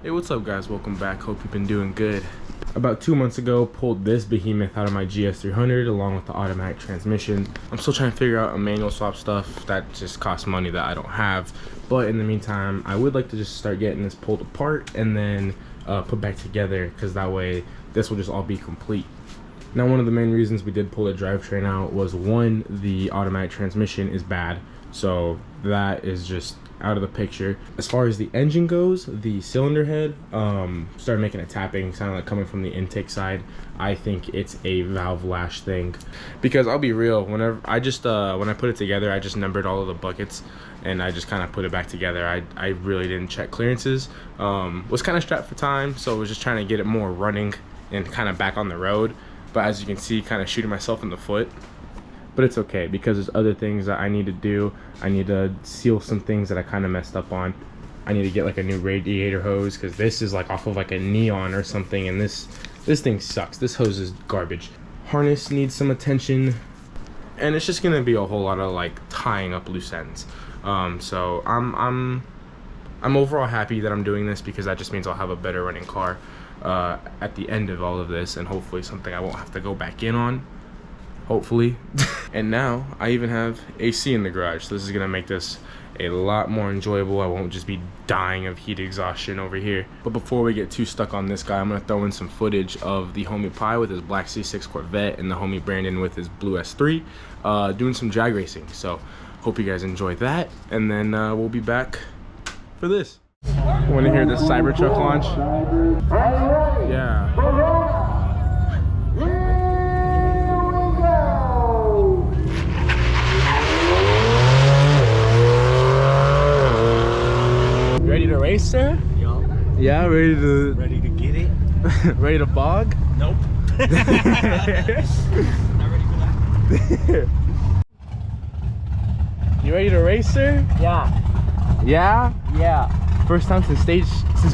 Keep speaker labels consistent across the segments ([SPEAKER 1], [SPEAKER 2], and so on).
[SPEAKER 1] Hey, what's up guys? Welcome back. Hope you've been doing good. About 2 months ago, pulled this behemoth out of my GS300 along with the automatic transmission. I'm still trying to figure out a manual swap stuff that just costs money that I don't have. But in the meantime, I would like to just start getting this pulled apart and then put back together, because that way this will just all be complete. Now, one of the main reasons we did pull the drivetrain out was, one, the automatic transmission is bad, so that is just out of the picture. As far as the engine goes, the cylinder head started making a tapping sound, like coming from the intake side. I think it's a valve lash thing, because I'll be real, whenever I just when I put it together, I just numbered all of the buckets and I just kind of put it back together. I really didn't check clearances. Was kind of strapped for time, so I was just trying to get it more running and kind of back on the road. But as you can see, kind of shooting myself in the foot. But it's okay, because there's other things that I need to do. I need to seal some things that I kind of messed up on. I need to get like a new radiator hose, because this is like off of like a neon or something, and this thing sucks. This hose is garbage. Harness needs some attention, and it's just gonna be a whole lot of like tying up loose ends. So I'm overall happy that I'm doing this, because that just means I'll have a better running car at the end of all of this, and hopefully something I won't have to go back in on. Hopefully. And now I even have AC in the garage, so this is gonna make this a lot more enjoyable. I won't just be dying of heat exhaustion over here. But before we get too stuck on this guy, I'm gonna throw in some footage of the homie Pi with his black C6 Corvette and the homie Brandon with his blue S3 doing some drag racing. So hope you guys enjoy that, and then we'll be back for this. Want to hear the Cybertruck launch? Yeah. Ready to race, sir?
[SPEAKER 2] Yup.
[SPEAKER 1] Yeah, ready to
[SPEAKER 2] get it?
[SPEAKER 1] ready to bog?
[SPEAKER 2] Nope. Not ready for that.
[SPEAKER 1] You ready to race, sir?
[SPEAKER 2] Yeah.
[SPEAKER 1] Yeah?
[SPEAKER 2] Yeah.
[SPEAKER 1] First time since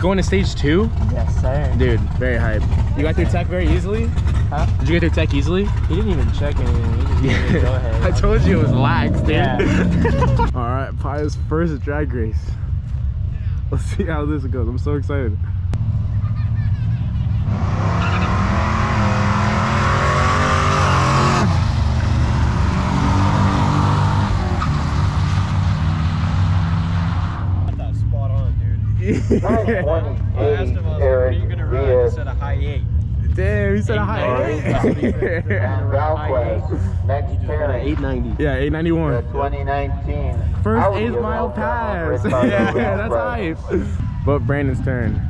[SPEAKER 1] going to stage 2?
[SPEAKER 2] Yes, sir.
[SPEAKER 1] Dude, very hype. You got through tech very easily?
[SPEAKER 2] Huh?
[SPEAKER 1] Did you get through tech easily?
[SPEAKER 2] He didn't even check anything. He just gave me go ahead.
[SPEAKER 1] I told you it was lax, dude.
[SPEAKER 2] Yeah.
[SPEAKER 1] Alright, Pi's first drag race. Let's see how this goes. I'm so excited.
[SPEAKER 2] Spot on, dude. I asked him, what are you gonna run? He said a high 8.
[SPEAKER 1] Damn, he said a high 8.
[SPEAKER 3] Next pairing.
[SPEAKER 2] 890.
[SPEAKER 1] Yeah, 891.
[SPEAKER 3] 2019.
[SPEAKER 1] First 8 mile pass. Yeah, that's hype. But Brandon's turn.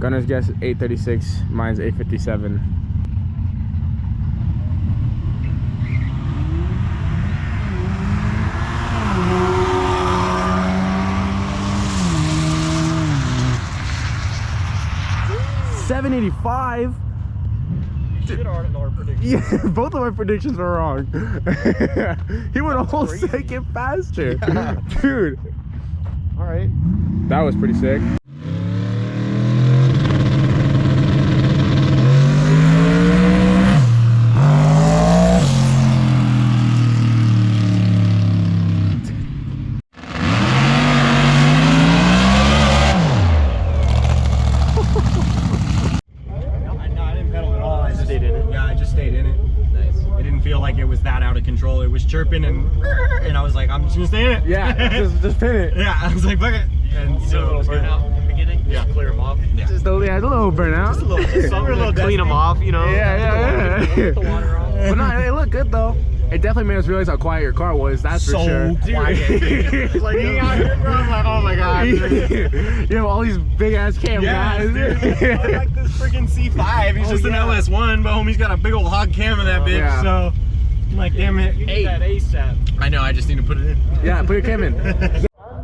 [SPEAKER 1] Gunner's guess is 836. Mine's 857. $785.
[SPEAKER 2] Shit on our prediction.
[SPEAKER 1] Yeah, both of my predictions were wrong. He went a whole second faster.
[SPEAKER 2] Yeah.
[SPEAKER 1] Dude.
[SPEAKER 2] All right.
[SPEAKER 1] That was pretty sick.
[SPEAKER 2] Like it was that out of control. It was chirping and I was like, I'm just gonna stay in it.
[SPEAKER 1] Yeah, just pin it.
[SPEAKER 2] Yeah, I was like, fuck it. And so a little burnout in the beginning. Yeah, clear them off. Yeah.
[SPEAKER 1] Just a little burnout.
[SPEAKER 2] Just a little clean them off, you know.
[SPEAKER 1] Yeah.
[SPEAKER 2] Get the water off.
[SPEAKER 1] But no, it looked good though. It definitely made us realize how quiet your car was. That's for sure.
[SPEAKER 2] So quiet. It's like being out here, bro. I'm like, oh my god.
[SPEAKER 1] You have all these big ass cam guys.
[SPEAKER 2] Dude. I like this freaking C5. He's just an LS1, but homie's got a big old hog cam in that bitch.
[SPEAKER 1] Yeah.
[SPEAKER 2] So I'm like, damn it. You need that ASAP. I know. I just need to put it in.
[SPEAKER 1] Yeah, put your cam in.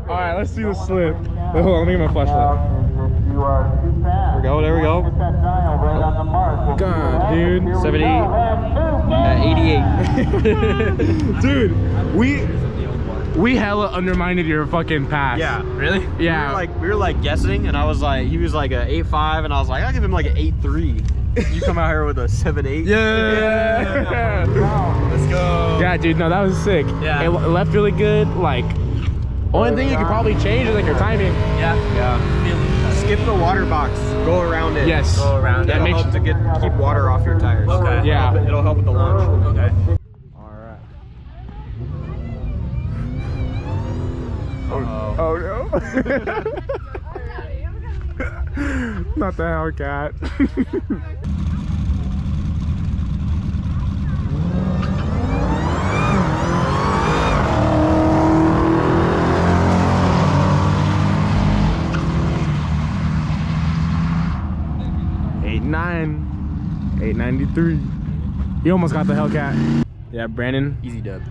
[SPEAKER 1] All right, let's see the slip. Wait, hold on, let me get my flashlight.
[SPEAKER 2] There we go.
[SPEAKER 1] God, dude.
[SPEAKER 2] 78. 88.
[SPEAKER 1] Dude, we hella undermined your fucking pass.
[SPEAKER 2] Yeah. Really?
[SPEAKER 1] Yeah.
[SPEAKER 2] We were like guessing, and I was like, he was like a 8.5, and I was like, I'll give him like an 8.3. You come out here with a 7.8.
[SPEAKER 1] Yeah.
[SPEAKER 2] Let's go.
[SPEAKER 1] Yeah, dude. No, that was sick.
[SPEAKER 2] Yeah.
[SPEAKER 1] It left really good. Like, only thing you could probably change is like your timing.
[SPEAKER 2] Yeah. Yeah. if the water box, go around it.
[SPEAKER 1] Yes.
[SPEAKER 4] Go around
[SPEAKER 2] That'll
[SPEAKER 4] it.
[SPEAKER 2] help to keep water off your tires.
[SPEAKER 4] Okay.
[SPEAKER 1] Yeah.
[SPEAKER 2] It'll help with the launch.
[SPEAKER 4] Okay.
[SPEAKER 1] Alright.
[SPEAKER 4] Uh-oh.
[SPEAKER 1] Oh no. Not the Hellcat. $8.9, $8.93. He almost got the Hellcat. Yeah, Brandon.
[SPEAKER 2] Easy dub.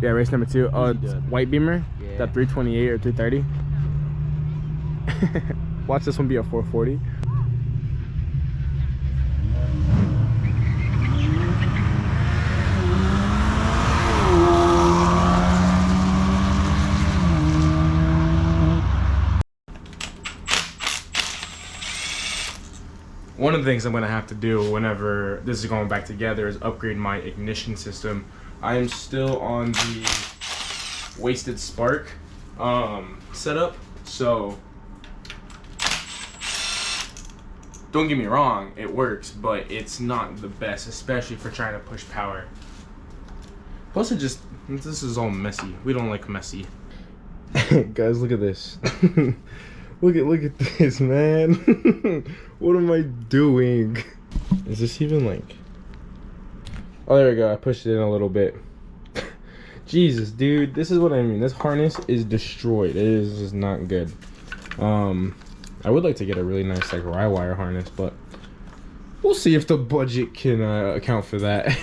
[SPEAKER 1] Yeah, race number 2. Oh, it's
[SPEAKER 2] dub.
[SPEAKER 1] white beamer.
[SPEAKER 2] Yeah.
[SPEAKER 1] Is that 328 or 330? Watch this one be a 440. One of the things I'm gonna have to do whenever this is going back together is upgrade my ignition system. I am still on the wasted spark setup, so don't get me wrong, it works, but it's not the best, especially for trying to push power. Plus this is all messy. We don't like messy. Guys, look at this. Look at this, man. What am I doing? Is this even like... Oh, there we go. I pushed it in a little bit. Jesus, dude. This is what I mean. This harness is destroyed. It is just not good. I would like to get a really nice like rye wire harness, but we'll see if the budget can account for that.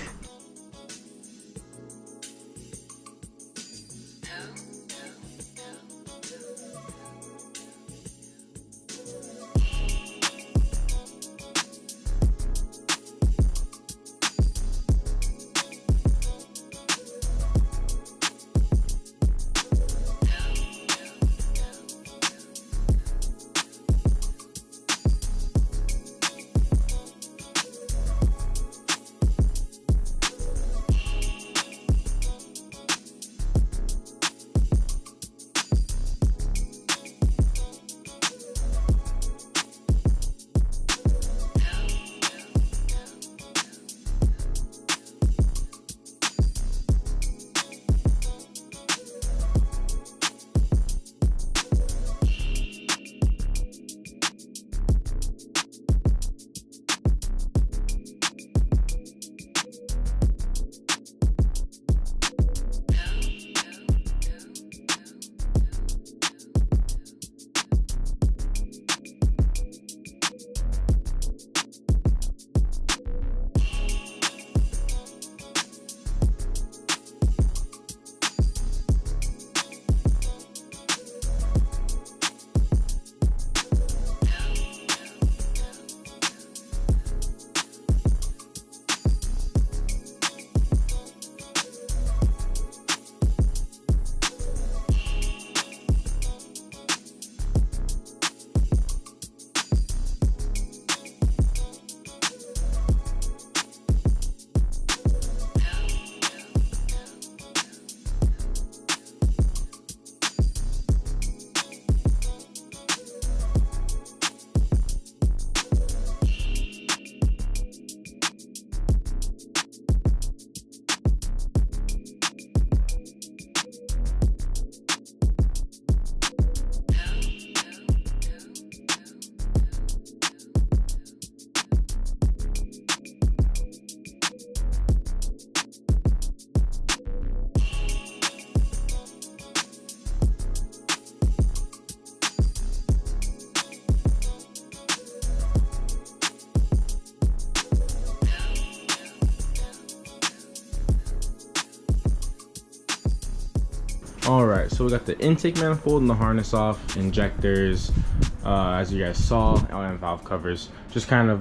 [SPEAKER 1] Alright, so we got the intake manifold and the harness off, injectors, as you guys saw, and valve covers. Just kind of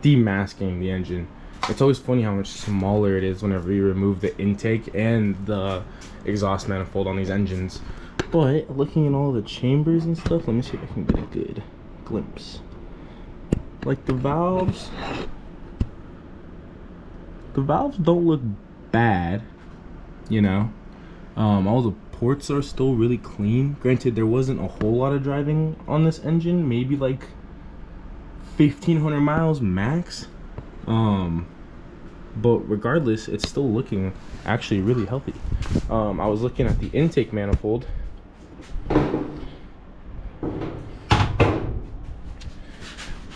[SPEAKER 1] demasking the engine. It's always funny how much smaller it is whenever you remove the intake and the exhaust manifold on these engines. But looking at all the chambers and stuff, let me see if I can get a good glimpse. Like the valves don't look bad, you know. All the ports are still really clean. Granted, there wasn't a whole lot of driving on this engine, maybe like 1,500 miles max. But regardless, it's still looking actually really healthy. I was looking at the intake manifold.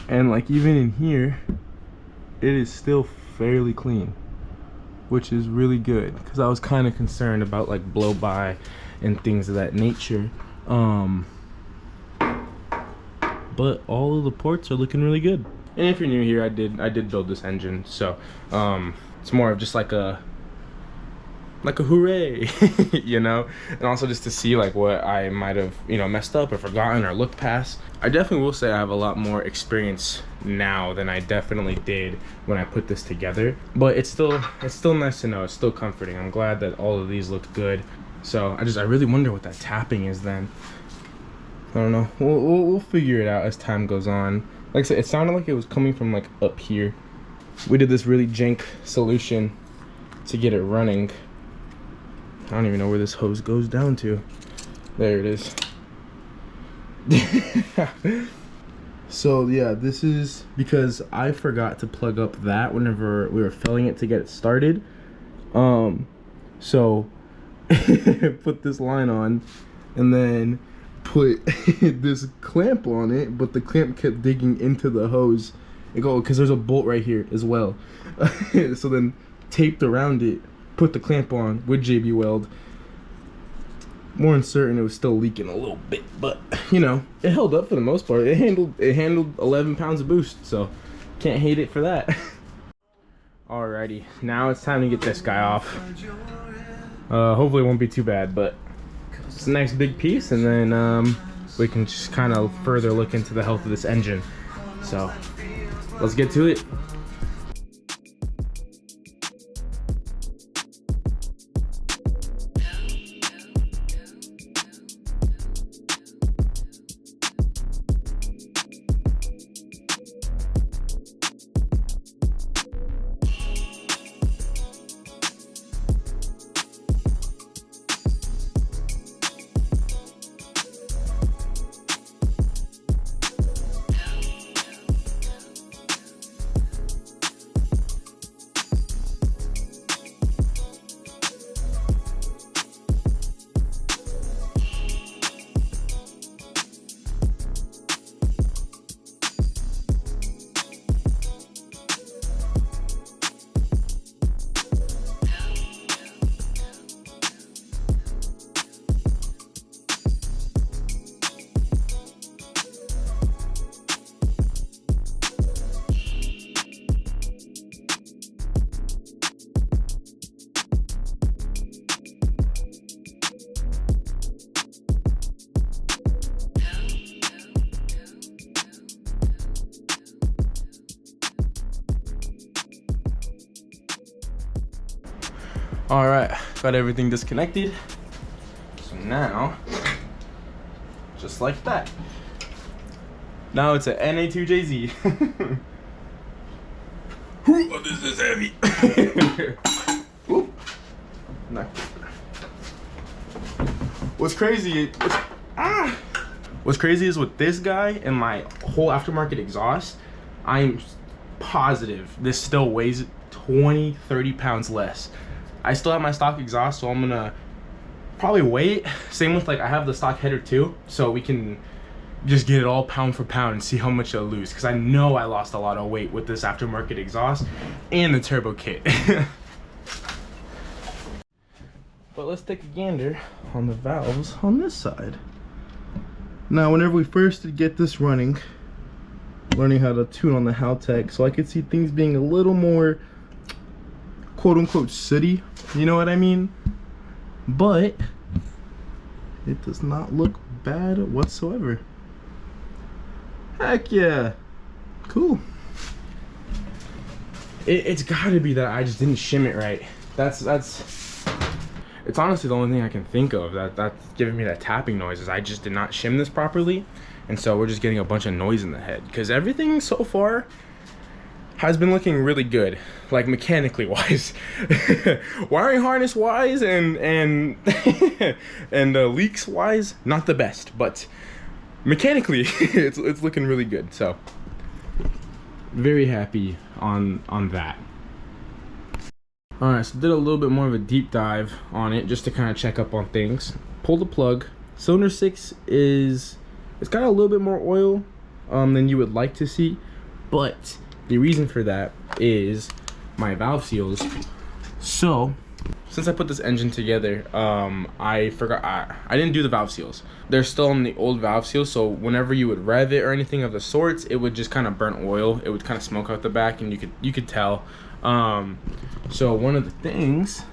[SPEAKER 1] And like even in here, it is still fairly clean, which is really good, because I was kind of concerned about like blow by and things of that nature. But all of the ports are looking really good. And if you're new here, I did build this engine, so it's more of just like a hooray, you know, and also just to see like what I might have, you know, messed up or forgotten or looked past. I definitely will say I have a lot more experience now than I definitely did when I put this together, but it's still nice to know. It's still comforting. I'm glad that all of these looked good. So I really wonder what that tapping is then. I don't know. We'll figure it out as time goes on. Like I said, it sounded like it was coming from like up here. We did this really jank solution to get it running. I don't even know where this hose goes down to. There it is. So yeah, this is because I forgot to plug up that whenever we were filling it to get it started. So put this line on and then put this clamp on it, but the clamp kept digging into the hose. Because there's a bolt right here as well. So then taped around it, put the clamp on with JB Weld. More uncertain, it was still leaking a little bit, but you know, it held up for the most part. It handled 11 pounds of boost, so can't hate it for that. Alrighty, now it's time to get this guy off. Hopefully it won't be too bad, but it's a nice big piece, and then we can just kind of further look into the health of this engine. So let's get to it. All right, got everything disconnected. So now, just like that. Now it's a NA2JZ. Oh, this is heavy. Oop. What's crazy is with this guy and my whole aftermarket exhaust, I'm positive this still weighs 20-30 pounds less. I still have my stock exhaust, so I'm gonna probably wait. Same with like I have the stock header too, so we can just get it all pound for pound and see how much I'll lose, because I know I lost a lot of weight with this aftermarket exhaust and the turbo kit. But let's take a gander on the valves on this side. Now whenever we first did get this running, learning how to tune on the Haltech, so I could see things being a little more quote-unquote sooty, you know what I mean? But it does not look bad whatsoever. Heck yeah, cool. It's gotta be that I just didn't shim it right. It's honestly the only thing I can think of that's giving me that tapping noise, is I just did not shim this properly, and so we're just getting a bunch of noise in the head, because everything so far has been looking really good, like mechanically wise. Wiring harness wise and and leaks wise, not the best, but mechanically it's looking really good. So very happy on that. All right, so did a little bit more of a deep dive on it just to kind of check up on things. Pull the plug. Cylinder 6 it's got a little bit more oil than you would like to see, but the reason for that is my valve seals. So since I put this engine together, I forgot I didn't do the valve seals. They're still on the old valve seals, so whenever you would rev it or anything of the sorts, it would just kind of burn oil. It would kind of smoke out the back, and you could tell. So one of the things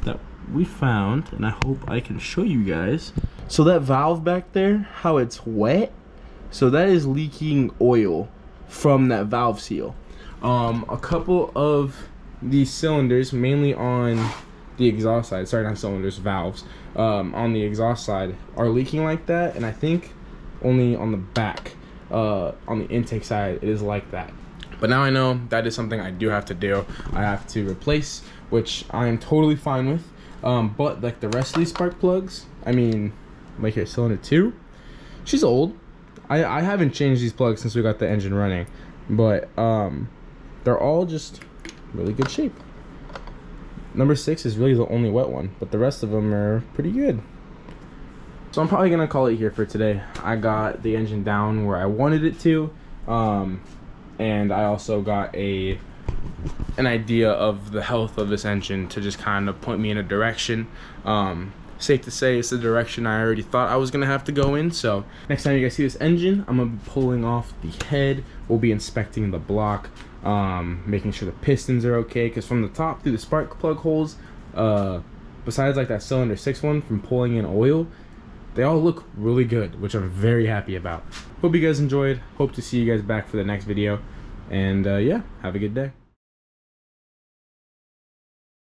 [SPEAKER 1] that we found, and I hope I can show you guys, so that valve back there, how it's wet, so that is leaking oil from that valve seal. A couple of these cylinders, mainly on the exhaust side, sorry, not cylinders, valves, on the exhaust side are leaking like that, and I think only on the back, on the intake side, it is like that. But now I know that is something I do have to do. I have to replace, which I am totally fine with. But like the rest of these spark plugs, I mean, like here, cylinder 2, she's old. I haven't changed these plugs since we got the engine running, but they're all just really good shape. Number 6 is really the only wet one, but the rest of them are pretty good. So I'm probably gonna call it here for today. I got the engine down where I wanted it to, and I also got an idea of the health of this engine to just kind of point me in a direction. Safe to say it's the direction I already thought I was gonna have to go in. So next time you guys see this engine, I'm gonna be pulling off the head. We'll be inspecting the block, making sure the pistons are okay, because from the top through the spark plug holes, besides like that cylinder 6 one from pulling in oil, they all look really good, which I'm very happy about. Hope you guys enjoyed. Hope to see you guys back for the next video, and yeah, have a good day.